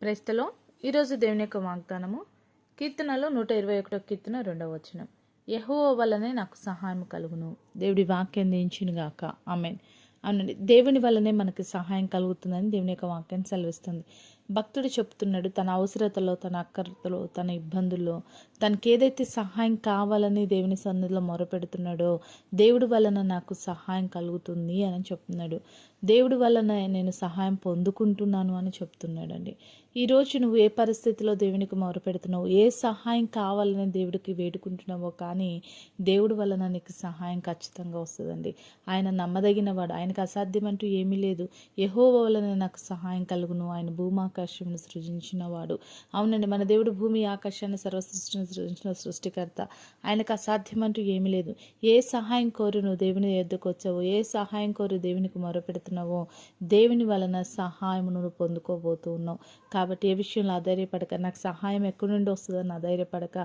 క్రైస్తలో ఈరోజు దేవుని యొక్క వాగ్దానము కీర్తనలో 121 కీర్తన 2వ వచనం. యెహోవా వల్లనే నాకు సహాయం కలుగును. దేవుడి వాక్యం దించునుగాక. ఆమేన్. అవునండి, దేవుని వల్లనే మనకి సహాయం కలుగుతుందని దేవుని యొక్క వాక్యం సెలవిస్తుంది. భక్తుడు చెప్తున్నాడు, తన అవసరతలో, తన అక్కరతలో, తన ఇబ్బందుల్లో తనకి ఏదైతే సహాయం కావాలని దేవుని సన్నిధిలో మొరపెడుతున్నాడో దేవుడి వలన నాకు సహాయం కలుగుతుంది అని చెప్తున్నాడు. దేవుడి వలన నేను సహాయం పొందుకుంటున్నాను అని చెప్తున్నాడండి. ఈరోజు నువ్వు ఏ పరిస్థితిలో దేవునికి మొరపెడుతున్నావు, ఏ సహాయం కావాలని దేవుడికి వేడుకుంటున్నావో కానీ దేవుడి వలన నీకు సహాయం ఖచ్చితంగా వస్తుందండి. ఆయన నమ్మదగిన వాడు, ఆయనకు అసాధ్యమంటూ ఏమీ లేదు. యెహోవా వలన నాకు సహాయం కలుగును. ఆయన భూమాకాశమును సృజించిన వాడు. అవునండి, మన దేవుడు భూమి ఆకాశాన్ని సర్వసృష్టిని సృజించిన సృష్టికర్త. ఆయనకు అసాధ్యమంటూ ఏమీ లేదు. ఏ సహాయం కోరి నువ్వు దేవుని ఎద్దుకు వచ్చావో, ఏ సహాయం కోరి దేవునికి మొరపెడుతున్నావో దేవుని వలన సహాయం నువ్వు పొందుకోబోతూ ఉన్నావు. కాబట్టి ఏ విషయంలో అధైర్యపడక, నాకు సహాయం ఎక్కడి నుండి వస్తుందని అధైర్యపడక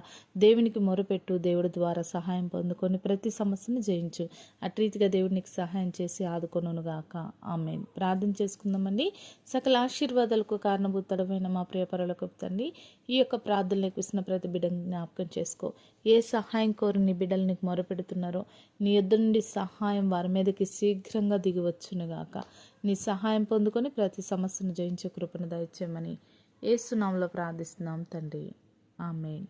దేవునికి మొరపెట్టు. దేవుడి ద్వారా సహాయం పొందుకొని ప్రతి సమస్యను జయించు. అటు రీతిగా దేవుడు నీకు సహాయం చేసి ఆదుకొనుగాక. ఆమేన్. ప్రార్థన చేసుకుందామండి. సకల ఆశీర్వాదాలకు కారణభూతుడమైన మా ప్రియ పరలోకపు తండ్రి, ఈ యొక్క ప్రార్థనలకు ఇస్తున్న ప్రతి బిడ్డని జ్ఞాపకం చేసుకో. ఏ సహాయం కోరి నీ బిడ్డలు నీకు మొరపెడుతున్నారో నీ యొద్ద నుండి సహాయం వారి మీదకి శీఘ్రంగా దిగివచ్చునుగాక. నీ సహాయం పొందుకొని ప్రతి సమస్యను జయించే కృపను దయచేయమని యేసు నామములో ప్రార్థిస్తున్నాం తండ్రి. ఆమేన్.